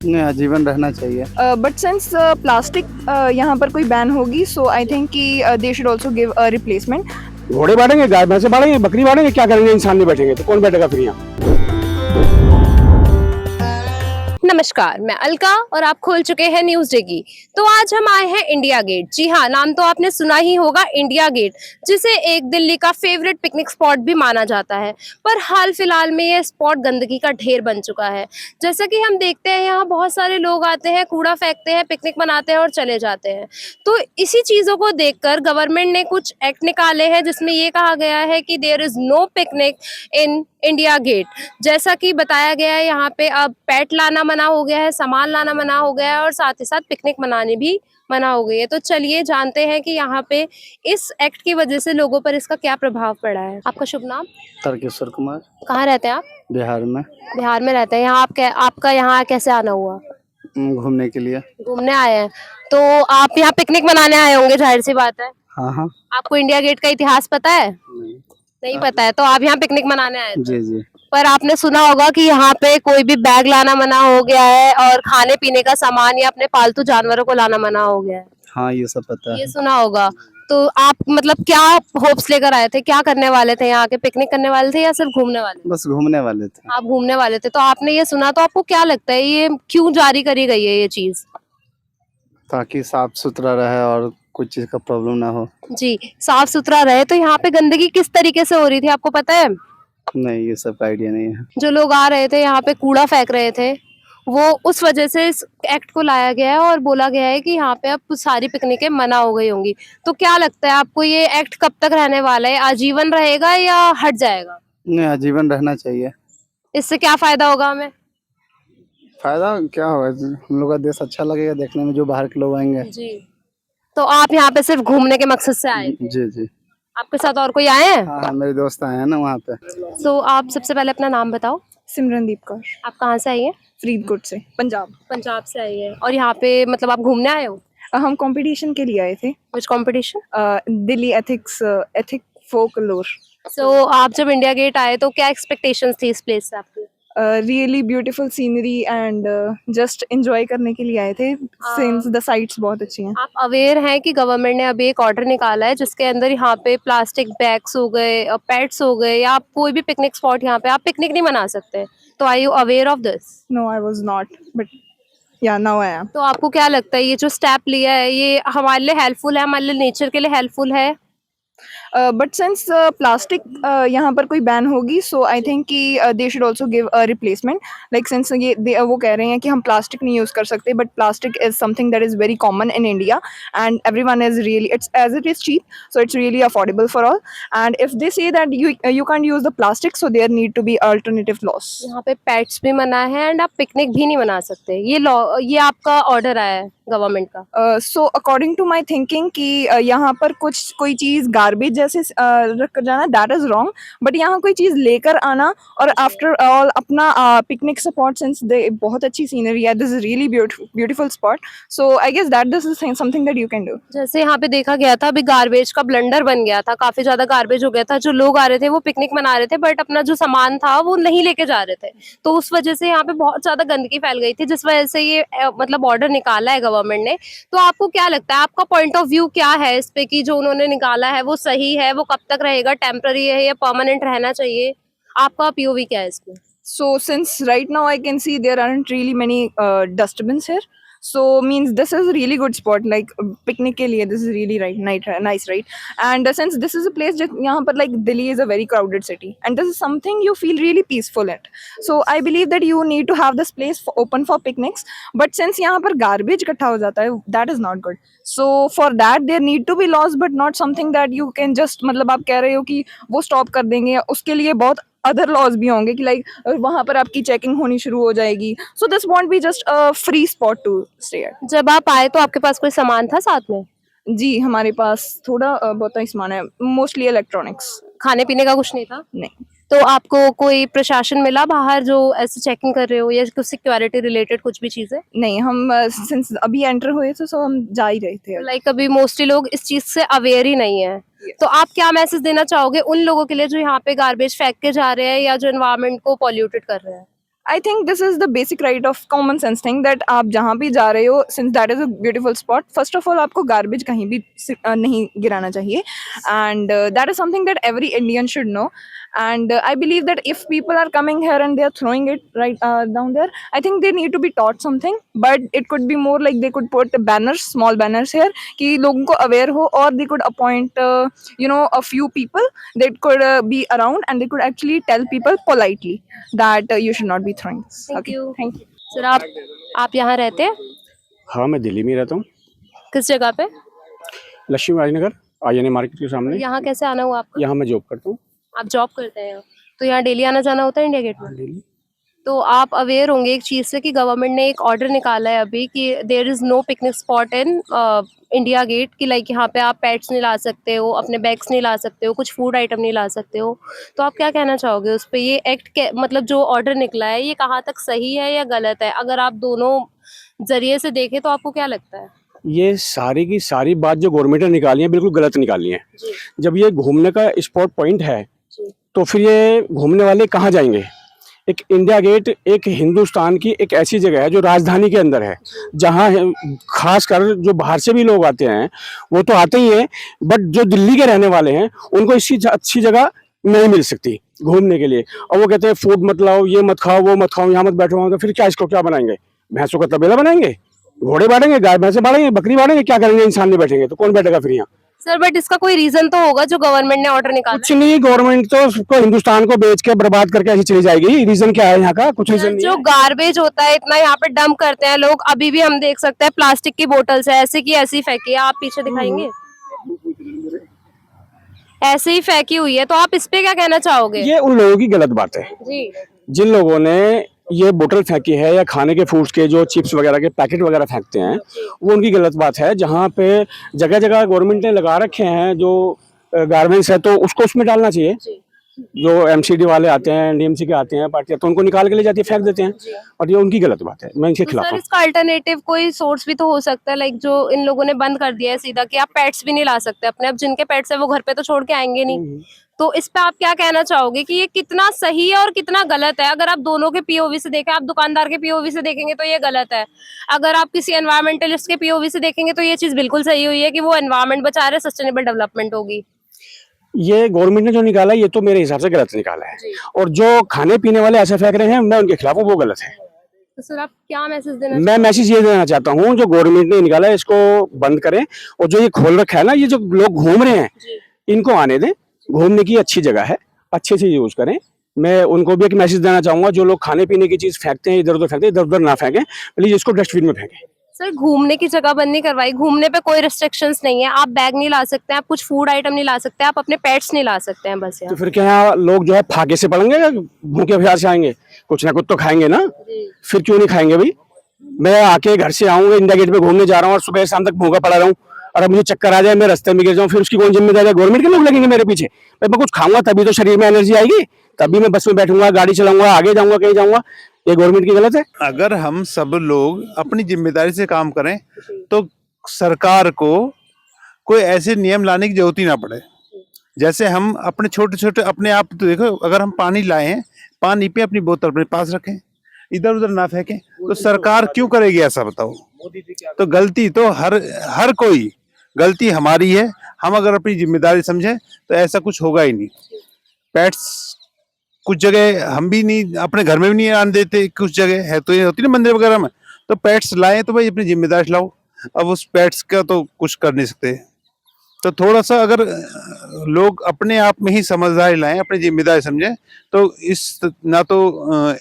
नहीं, आजीवन रहना चाहिए। बट सिंस प्लास्टिक यहाँ पर कोई बैन होगी, सो आई थिंक कि they should also give a replacement. घोड़े बांटेंगे, गाय भैंसे बांटेंगे, बकरी बांटेंगे, क्या करेंगे? इंसान नहीं बैठेंगे तो कौन बैठेगा फिर यहाँ? नमस्कार, मैं अलका और आप खोल चुके हैं न्यूज डे की। तो आज हम आए हैं इंडिया गेट। जी हाँ, नाम तो आपने सुना ही होगा, इंडिया गेट, जिसे एक दिल्ली का फेवरेट पिकनिक स्पॉट भी माना जाता है। पर हाल फिलहाल में ये स्पॉट गंदगी का ढेर बन चुका है। जैसा कि हम देखते हैं, यहाँ बहुत सारे लोग आते हैं, कूड़ा फेंकते हैं, पिकनिक मनाते हैं और चले जाते हैं। तो इसी चीजों को देखकर गवर्नमेंट ने कुछ एक्ट निकाले हैं, जिसमें ये कहा गया है कि there is no picnic in India Gate. जैसा कि बताया गया है, यहाँ पे अब पेट लाना मना हो गया है, सामान लाना मना हो गया है और साथ ही साथ पिकनिक मनाने भी मना हो गई है। तो चलिए जानते हैं कि यहाँ पे इस एक्ट की वजह से लोगों पर इसका क्या प्रभाव पड़ा है। आपका शुभ नाम? तारकेश्वर कुमार, कहाँ रहते हैं आप? बिहार में। बिहार में रहते हैं। यहाँ आपका यहाँ कैसे आना हुआ? घूमने के लिए। घूमने आए हैं। तो आप यहाँ पिकनिक मनाने आए होंगे, जाहिर सी बात है। हाँ हाँ। आपको इंडिया गेट का इतिहास पता है? नहीं। नहीं पता है, तो आप यहाँ पिकनिक मनाने आए थे। जी जी। पर आपने सुना होगा कि यहाँ पे कोई भी बैग लाना मना हो गया है और खाने पीने का सामान या अपने पालतू जानवरों को लाना मना हो गया है। हाँ, ये सब पता ये है। सुना होगा। तो आप मतलब क्या होप्स लेकर आए थे, क्या करने वाले थे? यहाँ के पिकनिक करने वाले थे या सिर्फ घूमने वाले थे? बस घूमने वाले थे। आप घूमने वाले थे, तो आपने ये सुना, तो आपको क्या लगता है ये क्यों जारी करी गई है ये चीज? ताकि साफ सुथरा रहे और कुछ चीज का प्रॉब्लम ना हो। जी, साफ सुथरा रहे। तो यहाँ पे गंदगी किस तरीके से हो रही थी, आपको पता है? नहीं, ये सब आइडिया नहीं है। जो लोग आ रहे थे यहाँ पे कूड़ा फेंक रहे थे, वो उस वजह से इस एक्ट को लाया गया है और बोला गया है कि यहाँ पे अब सारी पिकनिकें मना हो गई होंगी। तो क्या लगता है आपको, ये एक्ट कब तक रहने वाला है? आजीवन रहेगा या हट जाएगा? नहीं, आजीवन रहना चाहिए। इससे क्या फायदा होगा हमें? फायदा क्या होगा? हम लोग का देश अच्छा लगेगा देखने में, जो बाहर के लोग आएंगे। जी। तो आप यहाँ पे सिर्फ घूमने के मकसद से आए थे? जी जी। आपके साथ और कोई आए हैं? हाँ हाँ, मेरे दोस्त आए हैं ना वहाँ पे। तो आप सबसे पहले अपना नाम बताओ। सिमरनदीप कौर, आप कहाँ से आई हैं? फरीदकोट से, पंजाब। पंजाब से आई है और यहाँ पे मतलब आप घूमने आए हो? हम कंपटीशन के लिए आए थे। कुछ competition? Delhi ethic folklore. So आप जब इंडिया गेट आए तो क्या एक्सपेक्टेशंस थी इस प्लेस से आपकी? Really beautiful scenery and just enjoy करने के लिए आए थे, सिंस द साइट्स बहुत अच्छी हैं। आप अवेयर हैं कि गवर्नमेंट ने अभी एक ऑर्डर निकाला है जिसके अंदर यहाँ पे प्लास्टिक बैग्स हो गए, पेट्स हो गए, या आप कोई भी पिकनिक स्पॉट यहाँ पे आप पिकनिक नहीं मना सकते। तो are you aware of this? No, I was not, but yeah now I am. तो आपको क्या लगता है ये जो स्टेप लिया है, ये हमारे लिए हेल्पफुल है, हमारे लिए नेचर के लिए हेल्पफुल है? बट सिंस प्लास्टिक यहाँ पर कोई बैन होगी, सो आई थिंक कि they should also give a replacement. Like since वो कह रहे हैं कि हम प्लास्टिक नहीं यूज़ कर सकते, but plastic is something that is very common in India and everyone is really, it's as it is cheap, so it's really affordable for all. And if they say that you can't use the plastic, so there need to be alternative laws. यहाँ पे pets भी मना है and आप picnic भी नहीं मना सकते, ये लॉ, ये आपका ऑर्डर आया है गवर्नमेंट का? So according to my thinking कि यहाँ पर कोई चीज़ गार्बेज जैसे रख कर जाना, दैट इज़ रॉन्ग। बट यहाँ कोई चीज़ लेकर आना और आफ्टर ऑल अपना पिकनिक स्पॉट, सिंस दे बहुत अच्छी सीनरी है, this is really beautiful spot, so I guess that this is something that you can do. जैसे यहाँ पे देखा गया था, अभी गार्बेज का ब्लंडर बन गया था, काफी ज्यादा गार्बेज हो गया था। जो लोग आ रहे थे वो पिकनिक मना रहे थे बट अपना जो सामान था वो नहीं लेके जा रहे थे, तो उस वजह से यहाँ पे बहुत ज्यादा गंदगी फैल गई थी, जिस वजह से ये मतलब ऑर्डर निकाला है गवर्नमेंट ने। तो आपको क्या लगता है, आपका पॉइंट ऑफ व्यू क्या है इस पे कि जो उन्होंने निकाला है वो सही है, वो कब तक रहेगा, टेम्पररी है या परमानेंट रहना चाहिए? आपका पीओवी क्या है इसमें? So since right now I can see there aren't really many dustbins here, so means this is a really good spot, like picnic ke liye this is really nice, right? And since this is a place that yahan par, like Delhi is a very crowded city and this is something you feel really peaceful at, so I believe that you need to have this place open for picnics. But since yahan par garbage ikatha ho jata hai, that is not good, so for that there need to be laws, but not something that you can just मतलब आप कह रहे हो कि वो stop कर देंगे, उसके लिए बहुत अदर लॉज भी होंगे कि लाइक वहां पर आपकी चेकिंग होनी शुरू हो जाएगी, so this won't be just a free spot to stay at. जब आप आए तो आपके पास कोई सामान था साथ में? जी, हमारे पास थोड़ा बहुत ही सामान है, मोस्टली इलेक्ट्रॉनिक्स। खाने पीने का कुछ नहीं था? नहीं। तो आपको कोई प्रशासन मिला बाहर जो ऐसे चेकिंग कर रहे हो, या कुछ सिक्योरिटी रिलेटेड कुछ भी चीजें? नहीं, हम सिंस अभी एंटर हुए थे, सो हम जा ही रहे थे। लाइक अभी मोस्टली लोग इस चीज से अवेयर ही नहीं है। तो आप क्या मैसेज देना चाहोगे उन लोगों के लिए जो यहाँ पे गार्बेज फेंक के जा रहे हैं या जो एनवायरनमेंट को पॉल्यूटेड कर रहे हैं? I think this is the basic right of common sense thing that आप जहाँ भी जा रहे हो, since that is a beautiful spot, first of all आपको garbage कहीं भी नहीं गिराना चाहिए, and that is something that every Indian should know. And I believe that if people are coming here and they are throwing it right down there, I think they need to be taught something. But it could be more like they could put banners, small banners here, कि लोगों को aware हो, or they could appoint a few people that could be around and they could actually tell people politely that you should not be throwing this. Thank you. Thank you. Sir आप यहाँ रहते हैं? हाँ, मैं दिल्ली में रहता हूँ, किस जगह पे? लक्ष्मी राजनगर आईएनए मार्केट के सामने। यहाँ कैसे आना हुआ आपको? यहाँ मैं जॉब करता हूँ। आप जॉब करते हैं यहाँ, तो यहाँ डेली आना जाना होता है इंडिया गेट में? डेली। तो आप अवेयर होंगे एक चीज़ से कि गवर्नमेंट ने एक ऑर्डर निकाला है अभी कि there is no picnic spot in India Gate, कि लाइक यहाँ पे आप पेट्स नहीं ला सकते हो, अपने बैग्स नहीं ला सकते हो, कुछ फूड आइटम नहीं ला सकते हो। तो आप क्या कहना चाहोगे उस पे? ये एक्ट मतलब जो ऑर्डर निकला है ये कहाँ तक सही है या गलत है? अगर आप दोनों जरिए से देखें तो आपको क्या लगता है? ये सारी की सारी बात जो गवर्नमेंट ने निकाली है बिल्कुल गलत निकाली है। जी जब ये घूमने का स्पॉट पॉइंट है जी तो फिर ये घूमने वाले कहाँ जाएंगे? एक इंडिया गेट एक हिंदुस्तान की एक ऐसी जगह है जो राजधानी के अंदर है, जहाँ खासकर जो बाहर से भी लोग आते हैं वो तो आते ही हैं, बट जो दिल्ली के रहने वाले हैं उनको इसकी अच्छी जगह नहीं मिल सकती घूमने के लिए। और वो कहते हैं फूड मत लाओ, ये मत खाओ, वो मत खाओ, यहाँ मत बैठो, तो फिर क्या इसको क्या बनाएंगे? भैंसों का तबेला बनाएंगे, घोड़े बांटेंगे, गाय भैंसे बांटेंगे, बकरी बांटेंगे, क्या करेंगे? इंसान नहीं बैठेंगे तो कौन बैठेगा फिर यहाँ? सर, बट इसका कोई रीजन तो होगा जो गवर्नमेंट ने ऑर्डर निकाला कुछ नहीं, गवर्नमेंट तो उसको हिंदुस्तान को बेच के बर्बाद करके ऐसी चली जाएगी। रीजन क्या है यहाँ का? कुछ रीजन है। नहीं जो है। गार्बेज होता है इतना यहाँ पे डंप करते हैं लोग, अभी भी हम देख सकते हैं प्लास्टिक की बोतल्स है ऐसे की ऐसी फेंकी है। आप पीछे दिखाएंगे, ऐसे ही फेंकी हुई है। तो आप इस पे क्या कहना चाहोगे? ये उन लोगों की गलत बात है जी जिन लोगों ने ये बोतल फेंकी है या खाने के फूड्स के जो चिप्स वगैरह के पैकेट वगैरह फेंकते हैं, वो उनकी गलत बात है। जहाँ पे जगह जगह गवर्नमेंट ने लगा रखे हैं जो गारमेंट्स है तो उसको उसमें डालना चाहिए। जी जो एमसीडी वाले आते हैं, डीएमसी के आते हैं पार्टियां, तो उनको निकाल के ले जाती है, फेंक देते हैं, और ये उनकी गलत बात है। मैं इनके तो खिलाफ सर हूँ। इसका अल्टरनेटिव कोई सोर्स भी तो हो सकता है, लाइक जो इन लोगों ने बंद कर दिया है सीधा कि आप पेट्स भी नहीं ला सकते अपने। अब जिनके पेट्स है वो घर पे तो छोड़ के आएंगे नहीं। तो इस पे आप क्या कहना चाहोगे कि ये कितना सही है और कितना गलत है? अगर आप दोनों के पीओवी से देखें, आप दुकानदार के पीओवी से देखेंगे तो ये गलत है, अगर आप किसी एनवायरमेंटलिस्ट के पीओवी से देखेंगे तो ये चीज बिल्कुल सही हुई है कि वो एनवायरमेंट बचा रहे, सस्टेनेबल डेवलपमेंट होगी। ये गवर्नमेंट ने जो निकाला है ये तो मेरे हिसाब से गलत निकाला है, जी। और जो खाने पीने वाले ऐसे फेंक रहे हैं मैं उनके खिलाफ हूँ, वो गलत है। तो सर आप क्या मैसेज देना मैं मैसेज ये देना चाहता हूँ, जो गवर्नमेंट ने निकाला है इसको बंद करें, और जो ये खोल रखा है ना, ये जो लोग घूम रहे हैं जी। इनको आने दें। घूमने की अच्छी जगह है, अच्छे से यूज करें। मैं उनको भी एक मैसेज देना चाहूंगा, जो लोग खाने पीने की चीज फेंकते हैं, इधर उधर फेंकते हैं, इधर उधर ना फेंकें, प्लीज इसको डस्टबिन में फेंकें। सर घूमने की जगह बंद नहीं करवाई, घूमने पे कोई रिस्ट्रिक्शंस नहीं है, आप बैग नहीं ला सकते हैं, आप कुछ फूड आइटम नहीं ला सकते, आप अपने पेट्स नहीं ला सकते हैं, बस तो यार। फिर क्या लोग जो है फाके से पड़ेंगे या भूखे प्यासे से आएंगे? कुछ ना कुछ तो खाएंगे ना, फिर क्यों नहीं खाएंगे भाई? मैं आके घर से आऊंगा, इंडिया गेट पे घूमने जा रहा हूँ और सुबह शाम तक भूखा पड़ा रहूं, और अब मुझे चक्कर आ जाए, मैं रास्ते में गिर जाऊं, फिर उसकी कौन जिम्मेदारी है? गवर्नमेंट के लोग लगेंगे मेरे पीछे। भाई मैं कुछ खाऊंगा तभी तो शरीर में एनर्जी आएगी, तभी मैं बस में बैठूंगा, गाड़ी चलाऊंगा, आगे जाऊंगा, कहीं जाऊंगा। ये गवर्नमेंट की गलत है। अगर हम सब लोग अपनी जिम्मेदारी से काम करें तो सरकार को कोई ऐसे नियम लाने की जरूरत ही ना पड़े। जैसे हम अपने छोटे छोटे अपने आप तो देखो, अगर हम पानी लाए हैं, पानी पे अपनी बोतल अपने पास रखें, इधर उधर ना फेंकें, तो सरकार क्यों करेगी ऐसा? बताओ। तो गलती तो हर कोई, गलती हमारी है। हम अगर अपनी जिम्मेदारी समझें तो ऐसा कुछ होगा ही नहीं। पेट्स कुछ जगह हम भी नहीं, अपने घर में भी नहीं आने देते, कुछ जगह है तो ये होती ना मंदिर वगैरह में, तो पेट्स लाए तो भाई अपनी जिम्मेदारी लाओ। अब उस पेट्स का तो कुछ कर नहीं सकते। तो थोड़ा सा अगर लोग अपने आप में ही समझदारी लाएं, अपनी जिम्मेदारी समझें, तो इस ना तो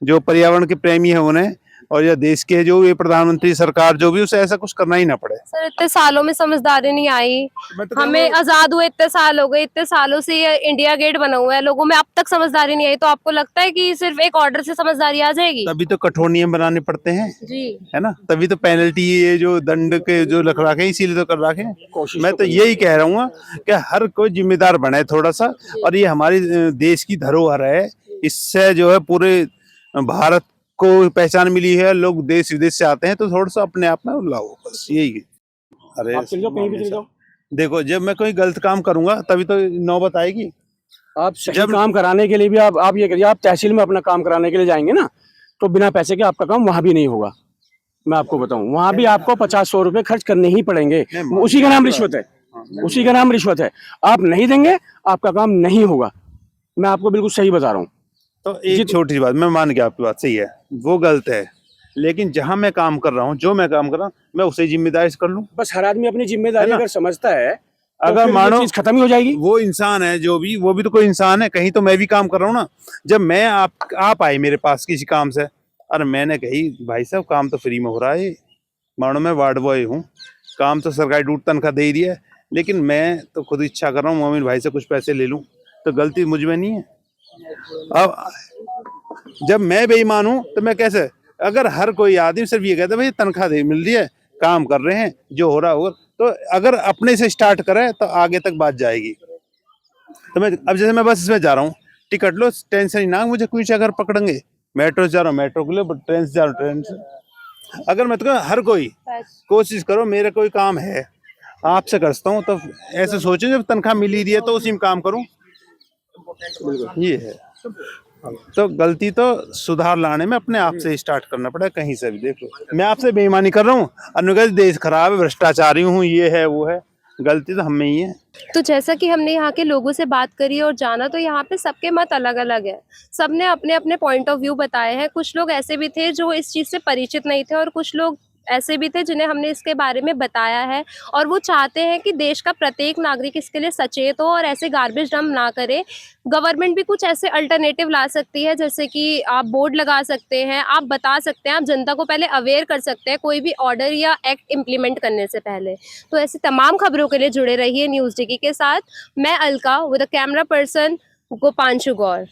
जो पर्यावरण के प्रेमी है उन्हें, और या देश के जो ये प्रधानमंत्री सरकार जो भी, उसे ऐसा कुछ करना ही ना पड़े। सर इतने सालों में समझदारी नहीं आई, मैं तो हमें आजाद हुए इतने साल हो गए, इतने सालों से ये इंडिया गेट बना हुआ है, लोगों में अब तक समझदारी नहीं आई। तो आपको लगता है कि सिर्फ एक ऑर्डर से समझदारी आ जाएगी? तभी तो कठोर नियम बनाने पड़ते हैं, जी है ना, तभी तो पेनल्टी, ये जो दंड के जो रख रखे, इसीलिए तो कर रखे हैं। मैं तो यही कह रहा हूँ कि हर कोई जिम्मेदार बने थोड़ा सा, और ये हमारी देश की धरोहर है, इससे जो है पूरे भारत को पहचान मिली है, लोग देश विदेश से आते हैं, तो थोड़ा सा अपने आप में लाओ, बस यही है। अरे आप चल जाओ, कहीं भी चल जाओ। देखो, जब मैं कोई गलत काम करूंगा तभी तो नौबत आएगी। आप सही जब- काम कराने के लिए भी आप ये करिए, आप तहसील में अपना काम कराने के लिए जाएंगे ना, तो बिना पैसे के आपका काम वहाँ भी नहीं होगा। मैं आपको बताऊं, वहाँ भी आपको 50-100 रुपए खर्च करने ही पड़ेंगे। उसी का नाम रिश्वत है, उसी का नाम रिश्वत है। आप नहीं देंगे, आपका काम नहीं होगा। मैं आपको बिल्कुल सही बता रहा हूँ। तो एक छोटी सी बात, मैं मान गया आपकी बात सही है, वो गलत है, लेकिन जहां मैं काम कर रहा हूँ, जो मैं काम कर रहा हूँ, मैं उसे जिम्मेदारी से कर लूँ। बस हर आदमी अपनी जिम्मेदारी है ना? अगर समझता है, तो अगर फिर ये मानो चीज खत्म ही हो जाएगी। वो इंसान है जो भी, वो भी तो कोई इंसान है, कहीं तो मैं भी काम कर रहा हूँ ना। जब मैं आप आए मेरे पास किसी काम से, और मैंने कही भाई साहब काम तो फ्री में हो रहा है, मानो मैं वार्ड बॉय हूँ, काम तो सरकारी ड्यूटी तनख्वाह दे ही दिया है, लेकिन मैं तो खुद इच्छा कर रहा हूँ मोमिन भाई से कुछ पैसे ले लूँ, तो गलती मुझ में नहीं है। अब जब मैं बेईमान हूँ तो मैं कैसे, अगर हर कोई आदमी सिर्फ ये कहता है भाई तनख्वाह दे मिल रही है, काम कर रहे हैं, जो हो रहा होगा, तो अगर अपने से स्टार्ट करें तो आगे तक बात जाएगी। तो मैं अब जैसे मैं बस इसमें जा रहा हूँ, टिकट लो, टेंशन ही ना मुझे कुछ, अगर पकड़ेंगे मेट्रो से जा रहा हूँ मेट्रो के लिए, ट्रेन से जा रहा हूँ ट्रेन से। अगर मैं तो हर कोई कोशिश करो, मेरा कोई काम है आपसे करता हूँ, तो ऐसे सोचो जब तनख्वाह मिल ही रही है तो उसी में काम करूँ, ये है। तो गलती तो सुधार लाने में अपने आप से स्टार्ट करना पड़ेगा, कहीं से भी देख लो। मैं आपसे बेईमानी कर रहा हूँ, अनुगत देश खराब है, भ्रष्टाचारी हूँ, ये है वो है, गलती तो हम में ही है। तो जैसा कि हमने यहाँ के लोगों से बात करी और जाना, तो यहाँ पे सबके मत अलग अलग है। सबने अपने अपने पॉइंट ऑफ व्यू बताए हैं। कुछ लोग ऐसे भी थे जो इस चीज़ से परिचित नहीं थे, और कुछ लोग ऐसे भी थे जिन्हें हमने इसके बारे में बताया है, और वो चाहते हैं कि देश का प्रत्येक नागरिक इसके लिए सचेत हो और ऐसे गार्बेज डंप ना करे। गवर्नमेंट भी कुछ ऐसे अल्टरनेटिव ला सकती है, जैसे कि आप बोर्ड लगा सकते हैं, आप बता सकते हैं, आप जनता को पहले अवेयर कर सकते हैं कोई भी ऑर्डर या एक्ट इम्प्लीमेंट करने से पहले। तो ऐसी तमाम खबरों के लिए जुड़े रहिए न्यूज़ डिगी के साथ। मैं Alka, with a camera person Gopanshu Gaur.